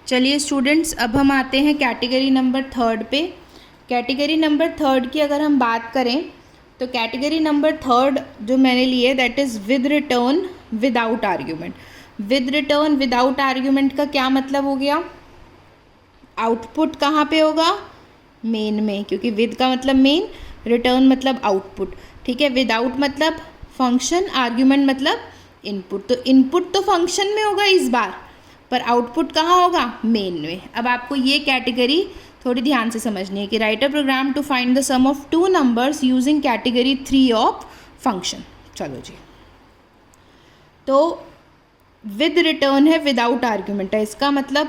चलिए स्टूडेंट्स, अब हम आते हैं कैटेगरी नंबर 3 पे। कैटेगरी नंबर 3 की अगर हम बात करें तो कैटेगरी नंबर 3 जो मैंने ली है that is with return without argument. With return without argument का क्या मतलब हो गया? आउटपुट कहाँ पे होगा? मेन में, क्योंकि विद का मतलब मेन, रिटर्न मतलब आउटपुट। ठीक है, विदाउट मतलब फंक्शन, आर्ग्यूमेंट मतलब इनपुट। तो इनपुट तो फंक्शन में होगा इस बार, पर आउटपुट कहाँ होगा? मेन में। अब आपको ये कैटेगरी थोड़ी ध्यान से समझनी है कि write a program to find the sum of two numbers using category 3 of function. चलो जी, तो विद रिटर्न है, विदाउट आर्ग्यूमेंट है। इसका मतलब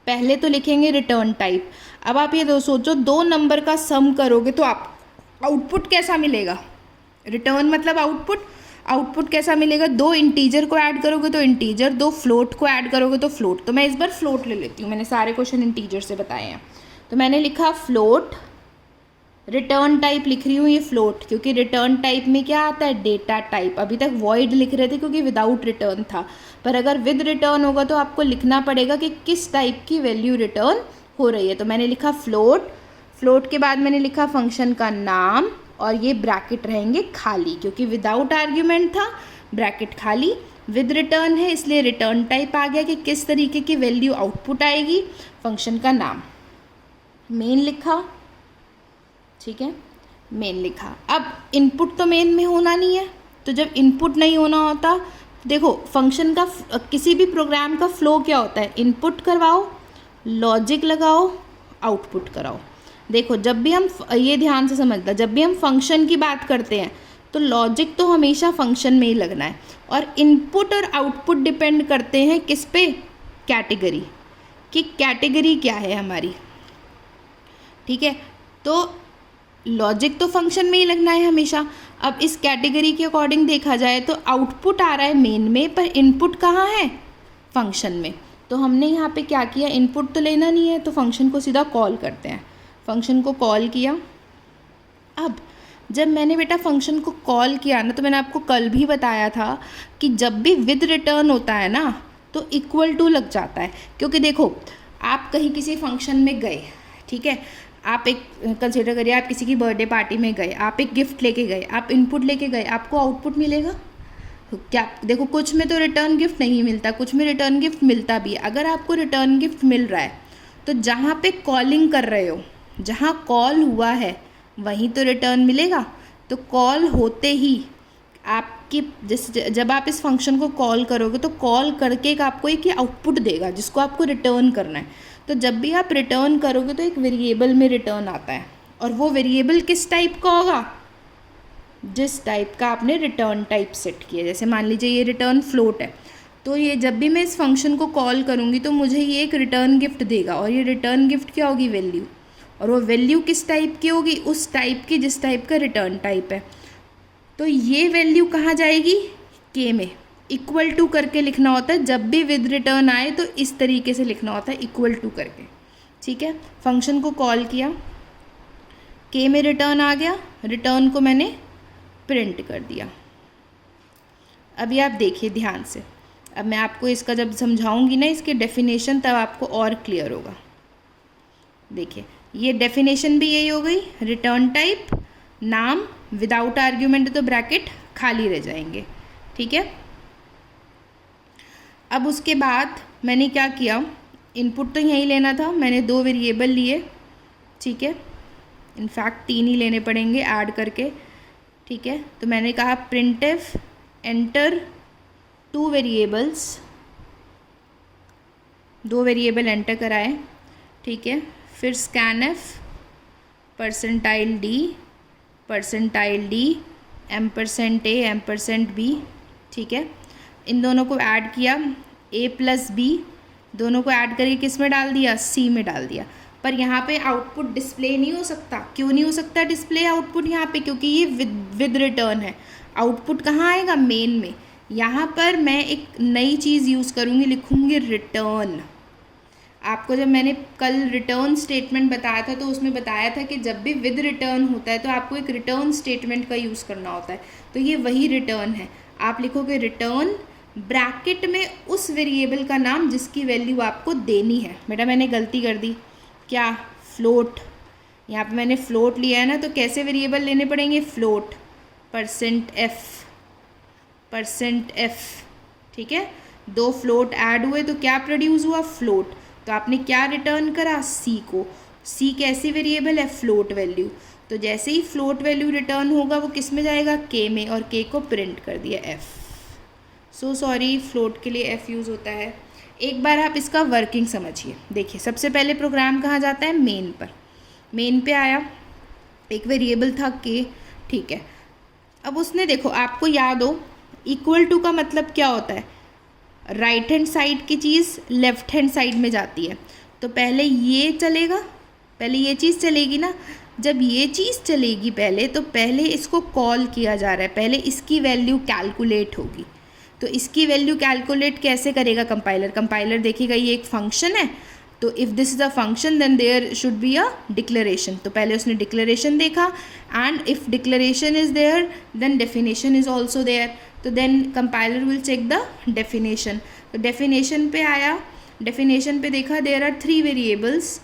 पहले तो लिखेंगे रिटर्न टाइप। अब आप ये सोचो, दो नंबर का सम करोगे तो आप आउटपुट कैसा मिलेगा? रिटर्न मतलब आउटपुट, आउटपुट कैसा मिलेगा? दो इंटीजर को ऐड करोगे तो इंटीजर, दो फ्लोट को ऐड करोगे तो फ्लोट। तो मैं इस बार फ्लोट ले लेती हूँ, मैंने सारे क्वेश्चन इंटीजर से बताए हैं। तो मैंने लिखा फ्लोट, रिटर्न टाइप लिख रही हूँ ये फ्लोट, क्योंकि रिटर्न टाइप में क्या आता है? Data type. अभी तक वॉइड लिख रहे थे क्योंकि विदाउट रिटर्न था, पर अगर विद रिटर्न होगा तो आपको लिखना पड़ेगा कि किस टाइप की वैल्यू रिटर्न हो रही है। तो मैंने लिखा फ्लोट, फ्लोट के बाद मैंने लिखा फंक्शन का नाम, और ये ब्रैकेट रहेंगे खाली, क्योंकि विदाउट आर्ग्यूमेंट था, ब्रैकेट खाली। विद रिटर्न है इसलिए रिटर्न टाइप आ गया कि किस तरीके की वैल्यू आउटपुट आएगी, फंक्शन का नाम। मेन लिखा, ठीक है, मेन लिखा। अब इनपुट तो मेन में होना नहीं है, तो जब इनपुट नहीं होना होता, देखो फंक्शन का किसी भी प्रोग्राम का फ्लो क्या होता है? इनपुट करवाओ, लॉजिक लगाओ, आउटपुट कराओ। देखो जब भी हम, ये ध्यान से समझना, जब भी हम फंक्शन की बात करते हैं तो लॉजिक तो हमेशा फंक्शन में ही लगना है, और इनपुट और आउटपुट डिपेंड करते हैं किस पे? कैटेगरी, कि कैटेगरी क्या है हमारी। ठीक है, तो लॉजिक तो फंक्शन में ही लगना है हमेशा। अब इस कैटेगरी के अकॉर्डिंग देखा जाए तो आउटपुट आ रहा है मेन में, पर इनपुट कहाँ है? फंक्शन में। तो हमने यहाँ पे क्या किया? इनपुट तो लेना नहीं है, तो फंक्शन को सीधा कॉल करते हैं। फंक्शन को कॉल किया। अब जब मैंने बेटा फंक्शन को कॉल किया ना, तो मैंने आपको कल भी बताया था कि जब भी विद रिटर्न होता है ना तो इक्वल टू लग जाता है। क्योंकि देखो, आप कहीं किसी फंक्शन में गए, ठीक है, आप एक कंसिडर करिए, आप किसी की बर्थडे पार्टी में गए, आप एक गिफ्ट लेके गए, आप इनपुट लेके गए, आपको आउटपुट मिलेगा क्या? देखो कुछ में तो रिटर्न गिफ्ट नहीं मिलता, कुछ में रिटर्न गिफ्ट मिलता भी है। अगर आपको रिटर्न गिफ्ट मिल रहा है तो जहाँ पे कॉलिंग कर रहे हो, जहाँ कॉल हुआ है वहीं तो रिटर्न मिलेगा। तो कॉल होते ही आपकी जब आप इस फंक्शन को कॉल करोगे तो कॉल करके आपको एक आउटपुट देगा जिसको आपको रिटर्न करना है। तो जब भी आप रिटर्न करोगे तो एक वेरिएबल में रिटर्न आता है, और वो वेरिएबल किस टाइप का होगा? जिस टाइप का आपने रिटर्न टाइप सेट किया। जैसे मान लीजिए ये रिटर्न फ्लोट है, तो ये जब भी मैं इस फंक्शन को कॉल करूँगी तो मुझे ये एक रिटर्न गिफ्ट देगा, और ये रिटर्न गिफ्ट क्या होगी? वैल्यू। और वो वैल्यू किस टाइप की होगी? उस टाइप की जिस टाइप का रिटर्न टाइप है। तो ये वैल्यू कहाँ जाएगी? के में। इक्वल टू करके लिखना होता है, जब भी विद रिटर्न आए तो इस तरीके से लिखना होता है, इक्वल टू करके। ठीक है, फंक्शन को कॉल किया, के में रिटर्न आ गया, रिटर्न को मैंने प्रिंट कर दिया। अभी आप देखिए ध्यान से, अब मैं आपको इसका जब समझाऊंगी ना इसके डेफिनेशन, तब आपको और क्लियर होगा। देखिए ये डेफिनेशन भी यही हो गई, रिटर्न टाइप, नाम, विदाउट आर्ग्यूमेंट तो ब्रैकेट खाली रह जाएंगे। ठीक है, अब उसके बाद मैंने क्या किया? इनपुट तो यहीं लेना था, मैंने दो वेरिएबल लिए। ठीक है, इनफैक्ट 3 ही लेने पड़ेंगे ऐड करके। ठीक है, तो मैंने कहा printf enter 2 variables, 2 variable enter कराए। ठीक है, फिर स्कैनफ परसेंटाइल डी एम्परसेंट ए एम्परसेंट बी। ठीक है, इन दोनों को ऐड किया, a प्लस बी, दोनों को ऐड करके किस में डाल दिया? सी में डाल दिया। पर यहाँ पे आउटपुट डिस्प्ले नहीं हो सकता। क्यों नहीं हो सकता डिस्प्ले आउटपुट यहाँ पे? क्योंकि ये विद रिटर्न है। आउटपुट कहाँ आएगा? मेन में। यहाँ पर मैं एक नई चीज़ यूज़ करूँगी, लिखूँगी रिटर्न। आपको जब मैंने कल रिटर्न स्टेटमेंट बताया था तो उसमें बताया था कि जब भी विद रिटर्न होता है तो आपको एक रिटर्न स्टेटमेंट का यूज़ करना होता है। तो ये वही रिटर्न है। आप लिखोगे रिटर्न, ब्रैकेट में उस वेरिएबल का नाम जिसकी वैल्यू आपको देनी है। बेटा मैंने गलती कर दी, क्या, फ्लोट। यहाँ पे मैंने फ्लोट लिया है ना, तो कैसे वेरिएबल लेने पड़ेंगे, फ्लोट, %f, ठीक है। 2 फ्लोट ऐड हुए तो क्या प्रोड्यूस हुआ, फ्लोट। तो आपने क्या रिटर्न करा, सी को। सी कैसी वेरिएबल है, फ्लोट वैल्यू। तो जैसे ही फ्लोट वैल्यू रिटर्न होगा वो किस में जाएगा, के में, और के को प्रिंट कर दिया एफ। सो सॉरी, फ्लोट के लिए एफ यूज़ होता है। एक बार आप इसका वर्किंग समझिए। देखिए सबसे पहले प्रोग्राम कहाँ जाता है, मेन पर। मेन पे आया, एक वेरिएबल था के, ठीक है। अब उसने, देखो आपको याद हो इक्वल टू का मतलब क्या होता है, राइट हैंड साइड की चीज़ लेफ्ट हैंड साइड में जाती है। तो पहले ये चलेगा, पहले ये चीज़ चलेगी ना। जब ये चीज़ चलेगी पहले, तो पहले इसको कॉल किया जा रहा है, पहले इसकी वैल्यू कैलकुलेट होगी। तो इसकी वैल्यू कैलकुलेट कैसे करेगा कंपाइलर, कंपाइलर देखेगा ये एक फंक्शन है, तो if this is a function then there should be a declaration. तो पहले उसने डिक्लेरेशन देखा, and if declaration is there then definition is also there. तो then compiler will check the definition. तो डेफिनेशन पे आया, डेफिनेशन पे देखा देयर आर 3 वेरिएबल्स,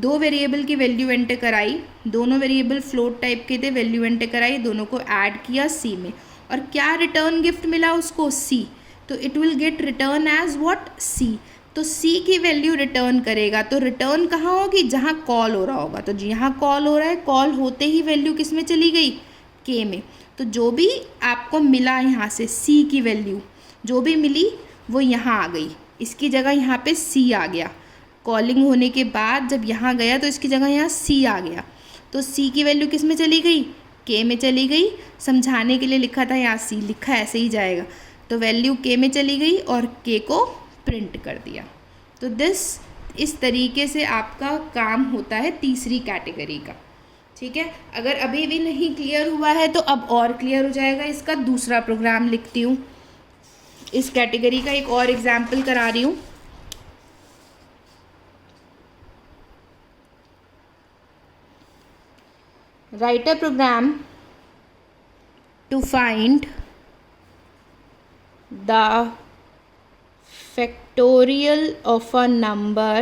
2 वेरिएबल की वैल्यू एंटर कराई, दोनों वेरिएबल फ्लोट टाइप के थे, वैल्यू एंटर कराई, दोनों को ऐड किया सी में, और क्या रिटर्न गिफ्ट मिला उसको, सी। तो it will get return as what, C. तो सी की वैल्यू रिटर्न करेगा। तो रिटर्न कहाँ होगी, जहाँ कॉल हो रहा होगा। तो यहाँ कॉल हो रहा है, कॉल होते ही वैल्यू किस में चली गई, के में। तो जो भी आपको मिला यहाँ से सी की वैल्यू जो भी मिली वो यहाँ आ गई, इसकी जगह यहाँ पे सी आ गया। कॉलिंग होने के बाद जब यहाँ गया तो इसकी जगह यहाँ सी आ गया। तो सी की वैल्यू किस में चली गई, के में चली गई। समझाने के लिए लिखा था यहाँ सी, लिखा ऐसे ही जाएगा। तो वैल्यू के में चली गई और के को प्रिंट कर दिया। तो इस तरीके से आपका काम होता है तीसरी कैटेगरी का, ठीक है। अगर अभी भी नहीं क्लियर हुआ है तो अब और क्लियर हो जाएगा। इसका दूसरा प्रोग्राम लिखती हूँ, इस कैटेगरी का एक और एग्जाम्पल करा रही हूँ। Write a program to find the factorial of a number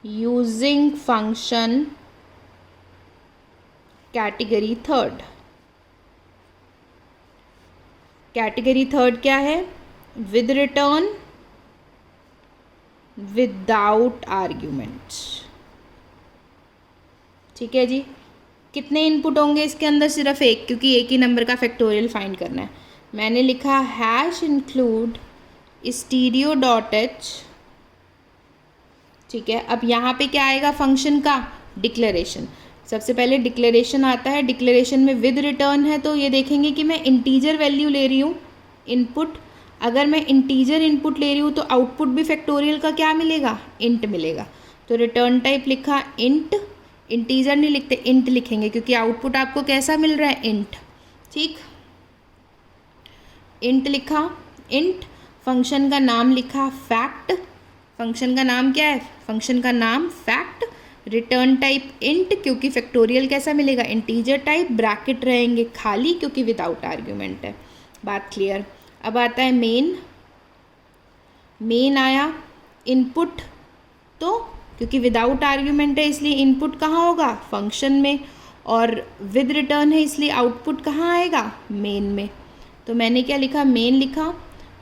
using function category third। Category third क्या है, विद रिटर्न, विदाउट आर्ग्यूमेंट्स, ठीक है जी। कितने इनपुट होंगे इसके अंदर, सिर्फ एक, क्योंकि एक ही नंबर का फैक्टोरियल फाइंड करना है। मैंने लिखा hash include stereo dot H, ठीक है। अब यहाँ पे क्या आएगा, फंक्शन का डिक्लेरेशन। सबसे पहले डिक्लेरेशन आता है, डिक्लेरेशन में विद रिटर्न है, तो ये देखेंगे कि मैं इंटीजर वैल्यू ले रही हूँ इनपुट। अगर मैं इंटीजर इनपुट ले रही हूँ तो आउटपुट भी फैक्टोरियल का क्या मिलेगा, इंट मिलेगा। तो रिटर्न टाइप लिखा इंट, इंटीजर नहीं लिखते, इंट लिखेंगे क्योंकि आउटपुट आपको कैसा मिल रहा है, इंट, ठीक। इंट लिखा, इंट। फंक्शन का नाम लिखा फैक्ट, फंक्शन का नाम क्या है, फंक्शन का नाम फैक्ट। रिटर्न टाइप इंट, क्योंकि फैक्टोरियल कैसा मिलेगा, इंटीजर टाइप। ब्रैकेट रहेंगे खाली क्योंकि विदाउट आर्ग्यूमेंट है। बात क्लियर। अब आता है मेन। मेन आया, इनपुट, तो क्योंकि विदाउट आर्ग्यूमेंट है इसलिए इनपुट कहाँ होगा, फंक्शन में, और विद रिटर्न है इसलिए आउटपुट कहाँ आएगा, मेन में। तो मैंने क्या लिखा, मेन लिखा।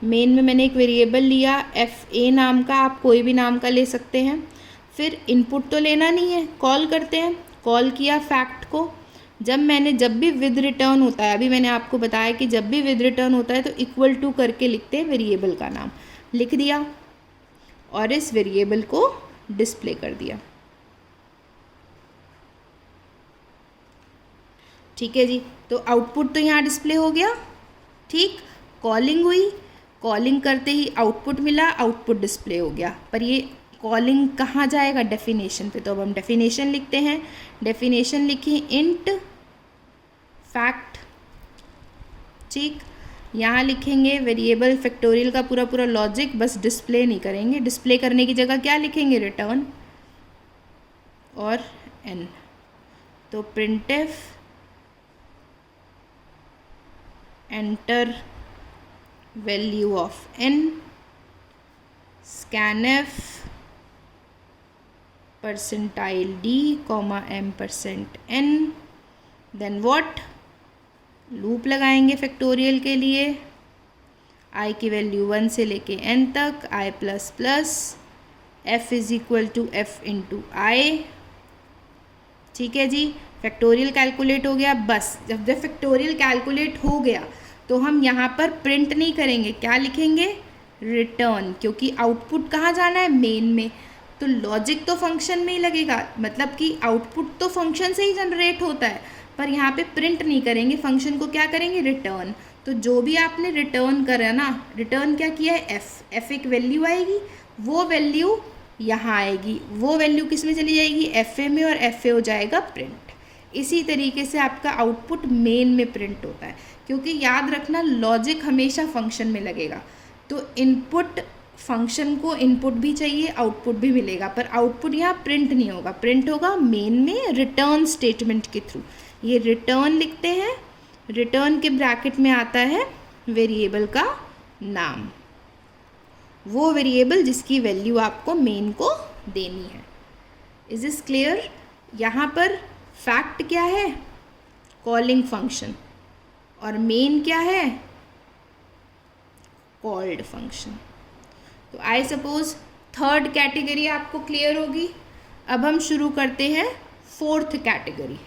मेन में मैंने एक वेरिएबल लिया fa नाम का, आप कोई भी नाम का ले सकते हैं। फिर इनपुट तो लेना नहीं है, कॉल करते हैं। कॉल किया फैक्ट को। जब भी विद रिटर्न होता है, अभी मैंने आपको बताया कि जब भी विद रिटर्न होता है तो इक्वल टू करके लिखते हैं वेरिएबल का नाम, लिख दिया और इस वेरिएबल को डिस्प्ले कर दिया, ठीक है जी। तो आउटपुट तो यहाँ डिस्प्ले हो गया, ठीक। कॉलिंग हुई, कॉलिंग करते ही आउटपुट मिला, आउटपुट डिस्प्ले हो गया। पर ये कॉलिंग कहाँ जाएगा, डेफिनेशन पे। तो अब हम डेफिनेशन लिखते हैं। डेफिनेशन लिखी इंट फैक्ट, ठीक। यहाँ लिखेंगे वेरिएबल फैक्टोरियल का पूरा पूरा लॉजिक, बस डिस्प्ले नहीं करेंगे। डिस्प्ले करने की जगह क्या लिखेंगे, रिटर्न और एन। तो printf enter value of n, scanf percentile d, m%n, then what, loop लगाएंगे फैक्टोरियल के लिए, i की वैल्यू 1 से लेके n तक, i plus plus f is equal to f into I. ठीक है जी, फैक्टोरियल कैलकुलेट हो गया। बस जब फैक्टोरियल कैलकुलेट हो गया तो हम यहाँ पर प्रिंट नहीं करेंगे, क्या लिखेंगे, रिटर्न, क्योंकि आउटपुट कहाँ जाना है, मेन में। तो लॉजिक तो फंक्शन में ही लगेगा, मतलब कि आउटपुट तो फंक्शन से ही जनरेट होता है, पर यहाँ पे प्रिंट नहीं करेंगे, फंक्शन को क्या करेंगे, रिटर्न। तो जो भी आपने रिटर्न करा ना, रिटर्न क्या किया है, एफ एक वैल्यू आएगी, वो वैल्यू यहाँ आएगी, वो वैल्यू किस में चली जाएगी, एफ ए में, और एफ ए हो जाएगा प्रिंट। इसी तरीके से आपका आउटपुट मेन में प्रिंट होता है, क्योंकि याद रखना लॉजिक हमेशा फंक्शन में लगेगा। तो इनपुट, फंक्शन को इनपुट भी चाहिए, आउटपुट भी मिलेगा, पर आउटपुट यहाँ प्रिंट नहीं होगा, प्रिंट होगा मेन में रिटर्न स्टेटमेंट के थ्रू। ये रिटर्न लिखते हैं, रिटर्न के ब्रैकेट में आता है वेरिएबल का नाम, वो वेरिएबल जिसकी वैल्यू आपको मेन को देनी है। Is this clear? यहाँ पर फैक्ट क्या है, कॉलिंग फंक्शन, और मेन क्या है, कॉल्ड फंक्शन। तो आई सपोज थर्ड कैटेगरी आपको क्लियर होगी। अब हम शुरू करते हैं फोर्थ कैटेगरी।